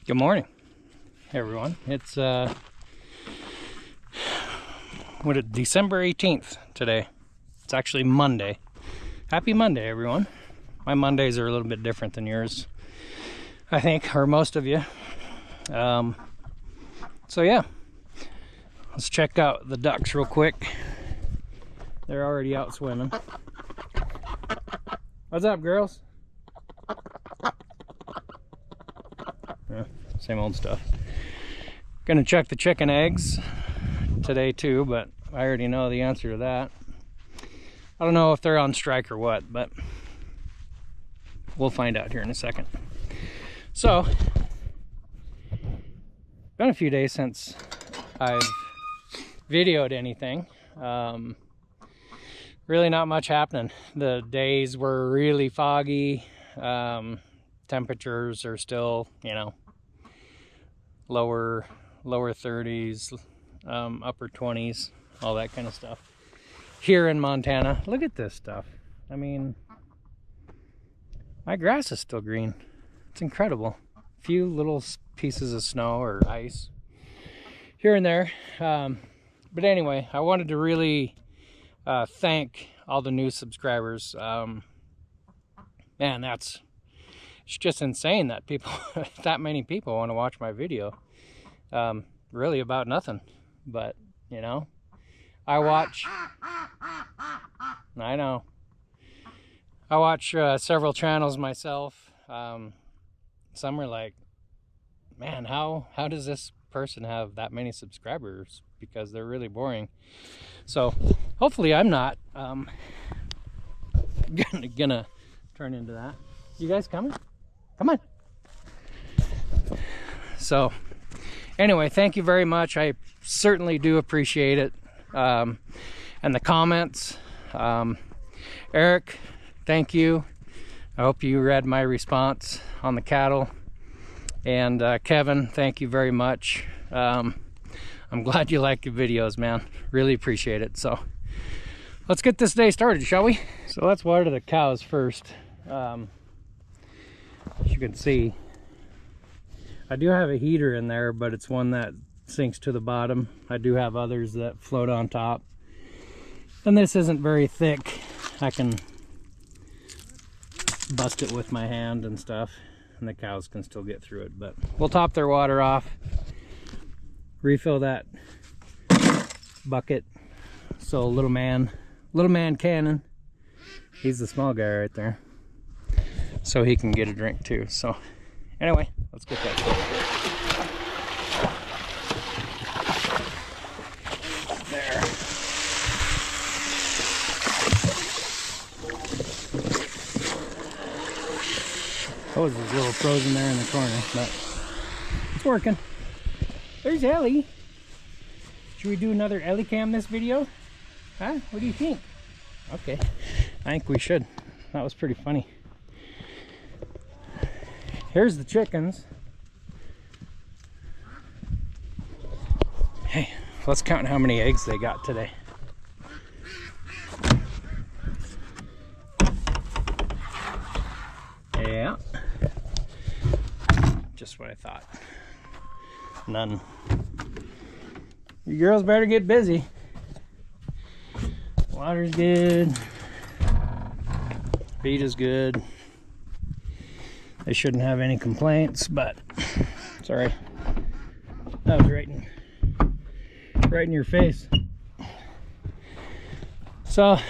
Good morning, everyone. It's December 18th today. It's actually Monday. Happy Monday, everyone. My Mondays are a little bit different than yours, I think, or most of you. So yeah, let's check out the ducks real quick. They're already out swimming. What's up, girls? Yeah, same old stuff. Gonna check the chicken eggs today too, but I already know the answer to that. I don't know if they're on strike or what, but we'll find out here in a second. So, been a few days since I've videoed anything. Really not much happening. The days were really foggy. Temperatures are still, lower 30s, upper 20s, all that kind of stuff. Here in Montana, look at this stuff. I mean, my grass is still green. It's incredible. A few little pieces of snow or ice here and there. But anyway, I wanted to really thank all the new subscribers. Man, it's just insane that that many people want to watch my video. Really about nothing, but I watch several channels myself. Some are like, man, how does this person have that many subscribers? Because they're really boring. So hopefully I'm not gonna turn into that. You guys coming? Come on. So anyway, thank you very much. I certainly do appreciate it. And the comments. Eric, thank you. I hope you read my response on the cattle. And Kevin, thank you very much. I'm glad you like the videos, man. Really appreciate it. So let's get this day started, shall we? So let's water the cows first. As you can see, I do have a heater in there, but it's one that sinks to the bottom. I do have others that float on top. And this isn't very thick. I can bust it with my hand and stuff, and the cows can still get through it. But we'll top their water off, refill that bucket. So little man Cannon, he's the small guy right there, so he can get a drink too. So anyway, let's get that there. Oh, there's a little frozen there in the corner, but it's working. There's Ellie. Should we do another Ellie cam this video? Huh? What do you think? Okay, I think we should. That was pretty funny. Here's the chickens. Hey, let's count how many eggs they got today. Yeah. Just what I thought. None. You girls better get busy. Water's good. Feed is good. They shouldn't have any complaints, but sorry. That was right in your face. So I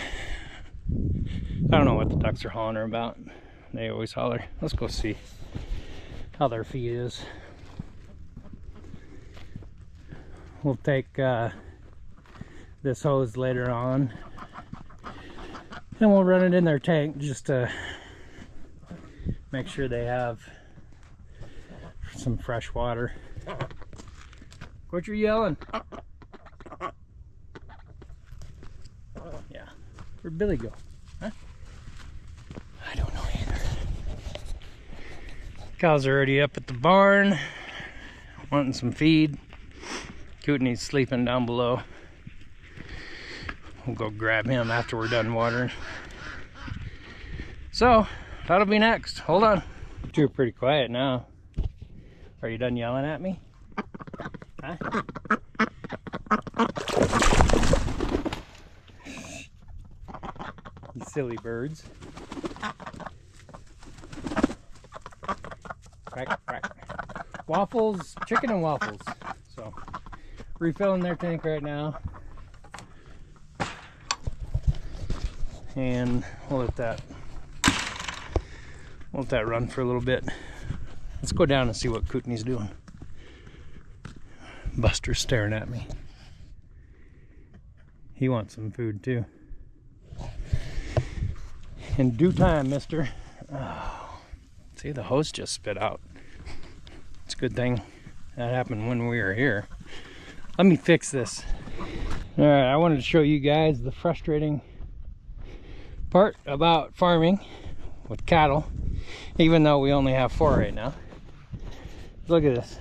don't know what the ducks are hollering about. They always holler. Let's go see how their feed is. We'll take this hose later on and we'll run it in their tank just to make sure they have some fresh water. Quit your yelling. Yeah. Where'd Billy go? Huh? I don't know either. Cows are already up at the barn wanting some feed. Kootenai's sleeping down below. We'll go grab him after we're done watering. So that'll be next. Hold on. You're pretty quiet now. Are you done yelling at me? Huh? You silly birds. Crack, crack. Waffles, chicken and waffles. So, refilling their tank right now. And we'll let that run for a little bit. Let's go down and see what Kootenai's doing. Buster's staring at me. He wants some food too. In due time, mister. Oh, see, the hose just spit out. It's a good thing that happened when we were here. Let me fix this. All right, I wanted to show you guys the frustrating part about farming with cattle, even though we only have 4 right now. Look at this.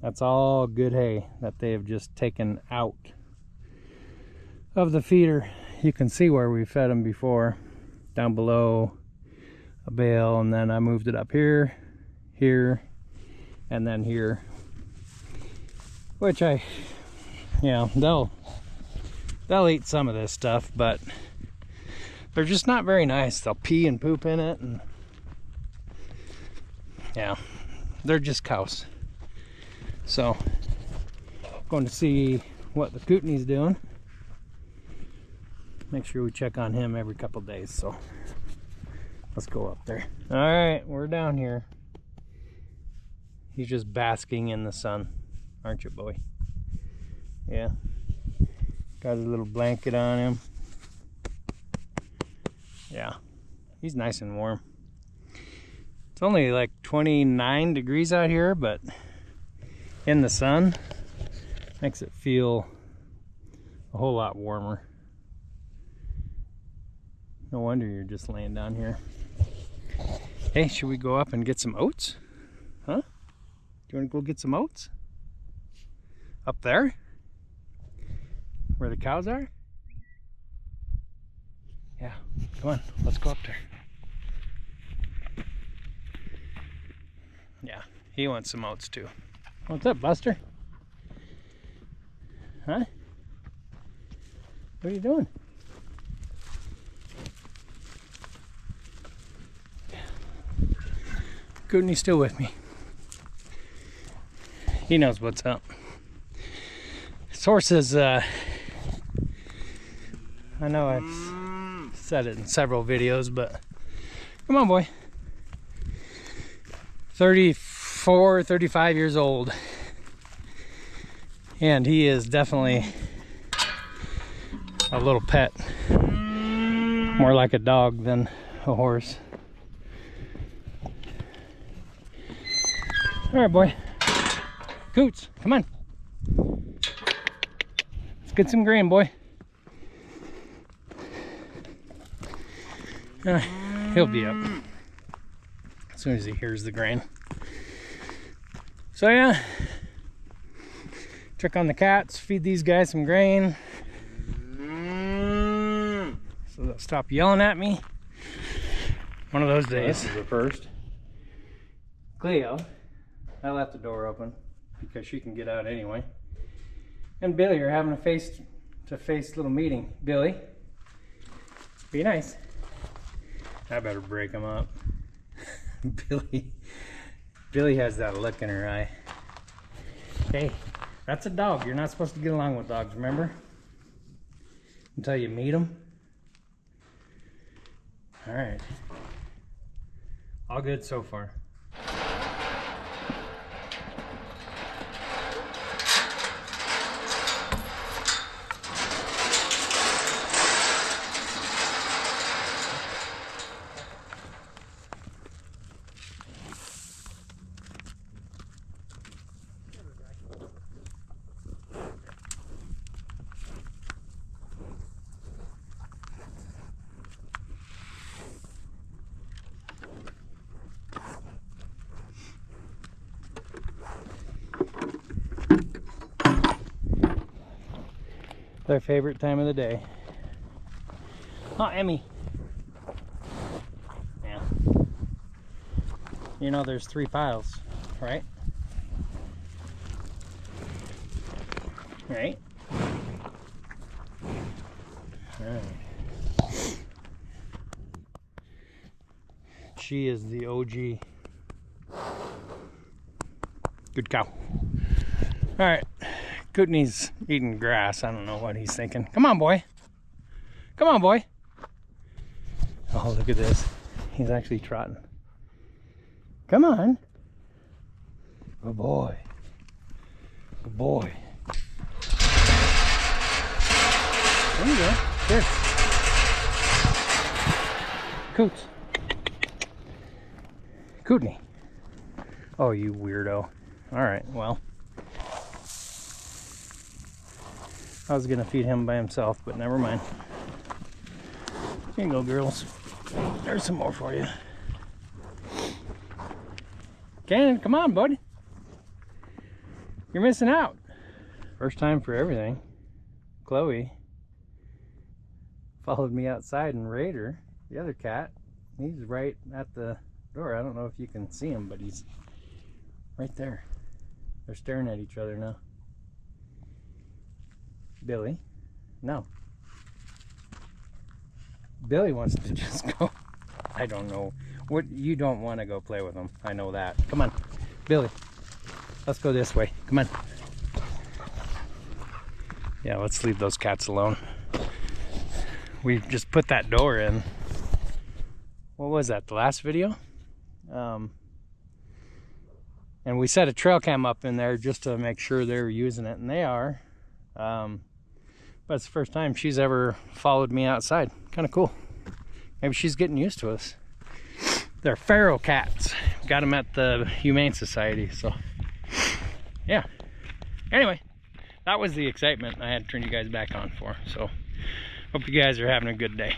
That's all good hay that they have just taken out of the feeder. You can see where we fed them before, down below a bale, and then I moved it up here, here, and then here, which they'll eat some of this stuff, but they're just not very nice. They'll pee and poop in it, and yeah, they're just cows. So, going to see what the Kootenai's doing. Make sure we check on him every couple days. So, let's go up there. All right, we're down here. He's just basking in the sun, aren't you, boy? Yeah. Got his little blanket on him. Yeah, he's nice and warm. It's only like 29 degrees out here, but in the sun makes it feel a whole lot warmer. No wonder you're just laying down here. Hey, should we go up and get some oats? Huh? Do you want to go get some oats? Up there? Where the cows are? Yeah, come on, let's go up there. Yeah, he wants some oats too. What's up, Buster? Huh? What are you doing? Kootenai's still with me. He knows what's up. His horse is, I know I've said it in several videos, but come on, boy. 34, 35 years old. And he is definitely a little pet. More like a dog than a horse. All right, boy. Coots, come on. Let's get some grain, boy. He'll be up as soon as he hears the grain. So yeah, check on the cats, feed these guys some grain so they'll stop yelling at me one of those days. This is the first. Cleo, I left the door open because she can get out anyway. And Billy are having a face-to-face little meeting. Billy, be nice. I better break him up. Billy has that look in her eye. Hey, that's a dog. You're not supposed to get along with dogs, remember? Until you meet them. All right. All good so far. Their favorite time of the day. Oh, Emmy. Yeah. You know, there's 3 piles, right? Right? Alright. She is the OG. Good cow. Alright. Kootenai's eating grass. I don't know what he's thinking. Come on, boy. Come on, boy. Oh, look at this. He's actually trotting. Come on. Good boy. Good boy. There you go. Here. Coots. Kootenai. Oh, you weirdo. Alright, well. I was gonna feed him by himself, but never mind. Here you go, girls. There's some more for you. Cannon, come on, bud. You're missing out. First time for everything. Chloe followed me outside, and Raider, the other cat, he's right at the door. I don't know if you can see him, but he's right there. They're staring at each other now. Billy, no. Billy wants to just go. I don't know. What, you don't want to go play with him. I know that. Come on, Billy. Let's go this way. Come on. Yeah, let's leave those cats alone. We just put that door in. What was that? The last video? And we set a trail cam up in there just to make sure they were using it, and they are. But it's the first time she's ever followed me outside. Kind of cool. Maybe she's getting used to us. They're feral cats. Got them at the Humane Society, so yeah. Anyway, that was the excitement I had to turn you guys back on for. So hope you guys are having a good day.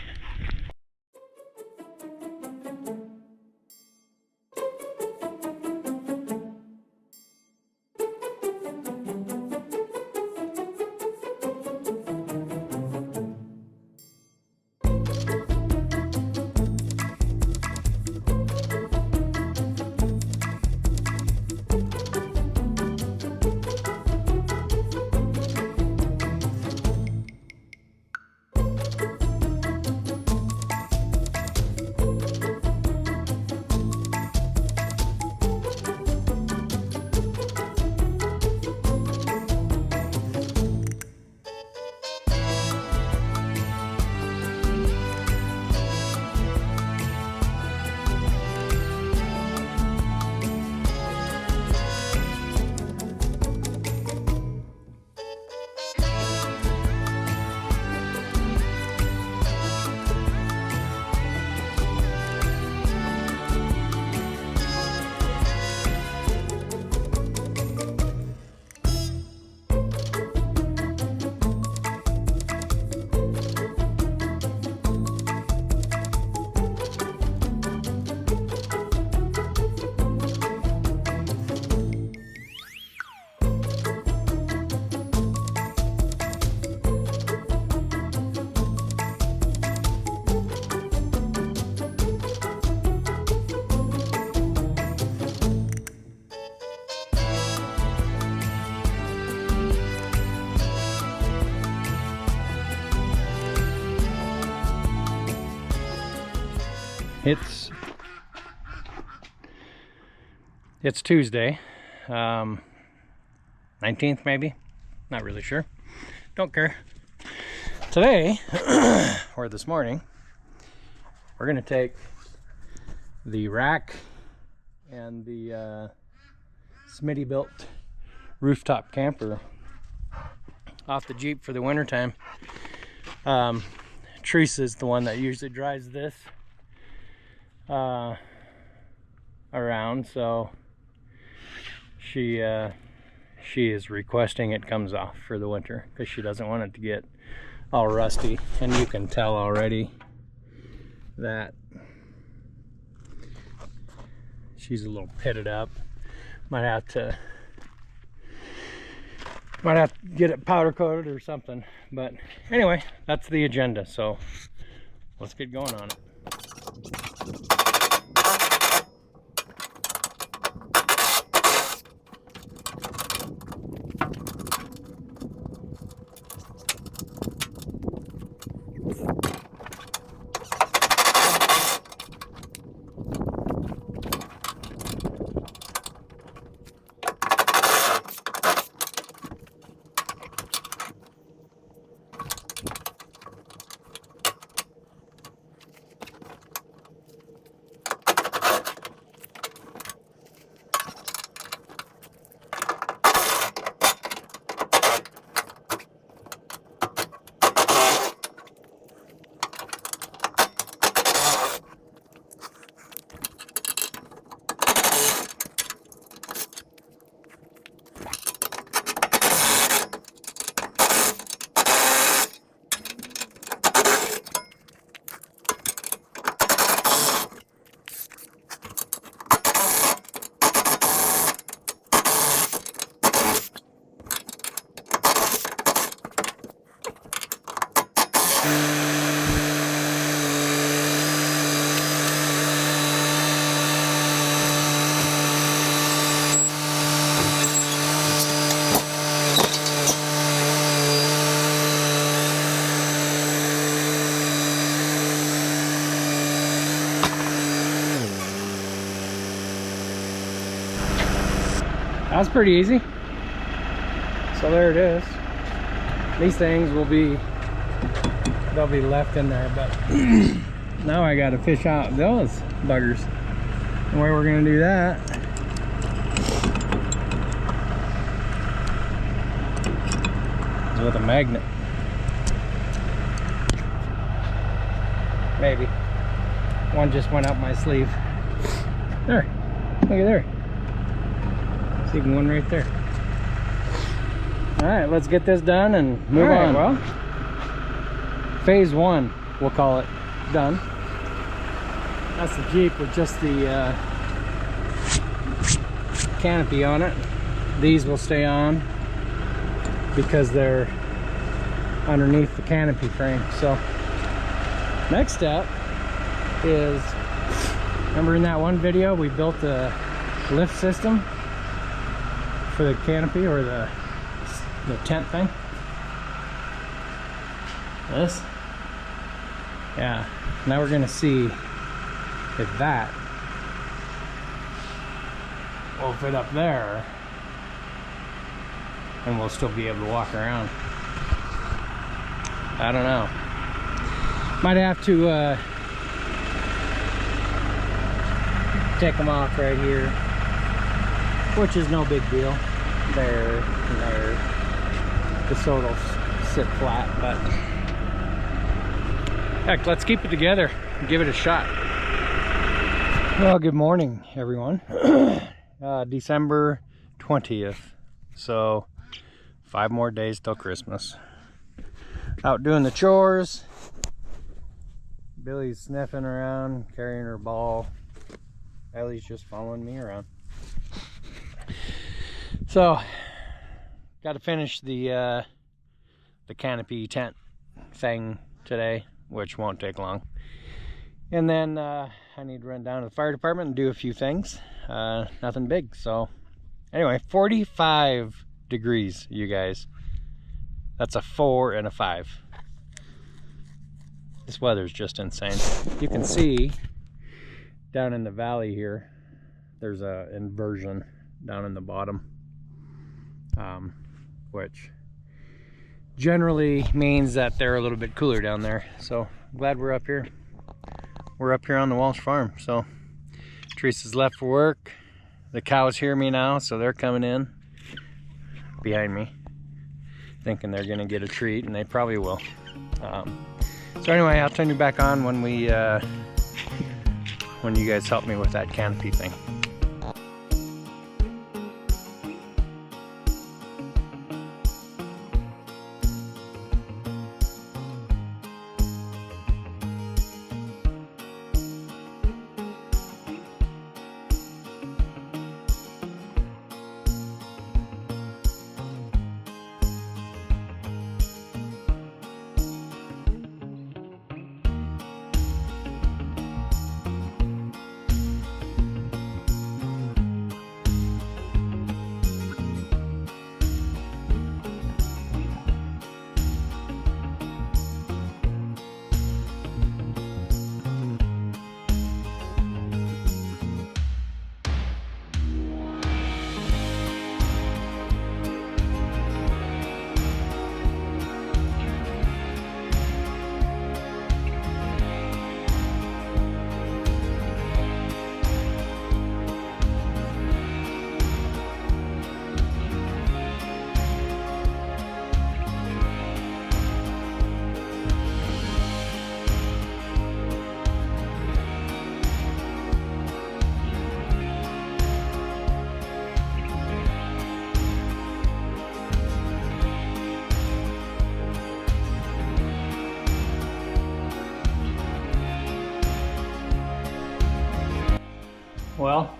It's Tuesday, 19th maybe, not really sure, don't care. Today, or this morning, we're gonna take the rack and the Smitty built rooftop camper off the Jeep for the winter time. Teresa's the one that usually drives this around, so she is requesting it comes off for the winter because she doesn't want it to get all rusty, and you can tell already that she's a little pitted up. Might have to get it powder coated or something, but anyway, that's the agenda, so let's get going on it. That was pretty easy. So there it is. These things will be, they'll be left in there, but now I gotta fish out those buggers. The way we're gonna do that is with a magnet. Maybe. One just went up my sleeve. There, look at there. There's even one right there. All right, let's get this done and move on. Well, phase one, we'll call it, done. That's the Jeep with just the canopy on it. These will stay on because they're underneath the canopy frame. So next step is, remember in that one video we built a lift system for the canopy, or the tent thing? This? Yeah. Now we're gonna see if that will fit up there and we'll still be able to walk around. I don't know. Might have to take them off right here, which is no big deal. There and there. The sword will sit flat, but heck, let's keep it together and give it a shot. Well, good morning, everyone. December 20th. So 5 more days till Christmas. Out doing the chores. Billy's sniffing around, carrying her ball. Ellie's just following me around. So, got to finish the canopy tent thing today, which won't take long. And then I need to run down to the fire department and do a few things. Nothing big. So, anyway, 45 degrees, you guys. That's a 4 and a 5. This weather's just insane. You can see down in the valley here, there's a inversion down in the bottom, which generally means that they're a little bit cooler down there. So I'm glad we're up here. We're up here on the Walsh farm. So Teresa's left for work. The cows hear me now, so they're coming in behind me, thinking they're gonna get a treat, and they probably will. So anyway, I'll turn you back on when we when you guys help me with that canopy thing. Well,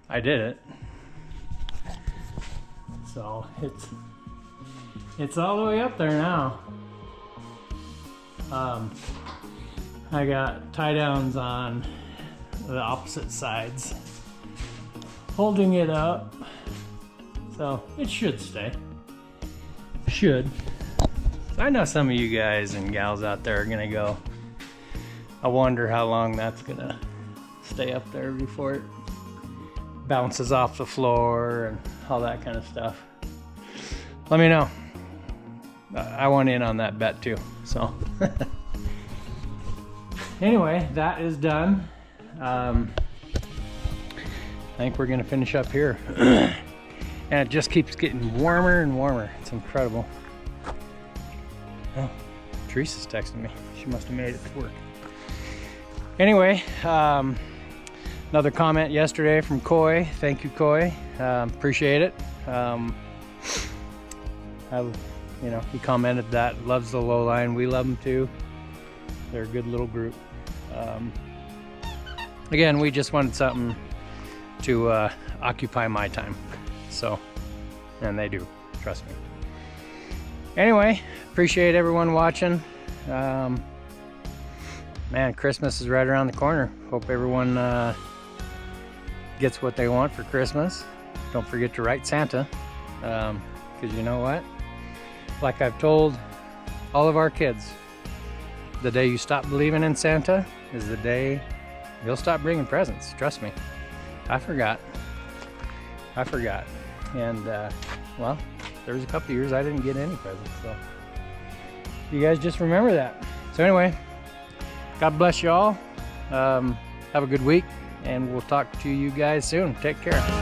I did it. So it's all the way up there now. I got tie downs on the opposite sides, holding it up, so it should stay. Should. I know some of you guys and gals out there are gonna go, I wonder how long that's gonna stay up there before it bounces off the floor and all that kind of stuff. Let me know. I want in on that bet too. So anyway, that is done. I think we're gonna finish up here. And it just keeps getting warmer and warmer. It's incredible. Oh, Teresa's texting me. She must have made it to work. Anyway, another comment yesterday from Coy. Thank you, Coy. Appreciate it. You know, he commented that loves the low line. We love them too. They're a good little group. Again, we just wanted something to occupy my time. So, and they do, trust me. Anyway, appreciate everyone watching. Man, Christmas is right around the corner. Hope everyone gets what they want for Christmas. Don't forget to write Santa, because you know what? Like I've told all of our kids, the day you stop believing in Santa is the day you'll stop bringing presents. Trust me. I forgot. And well, there was a couple years I didn't get any presents, so you guys just remember that. So anyway, God bless you all. Have a good week, and we'll talk to you guys soon. Take care.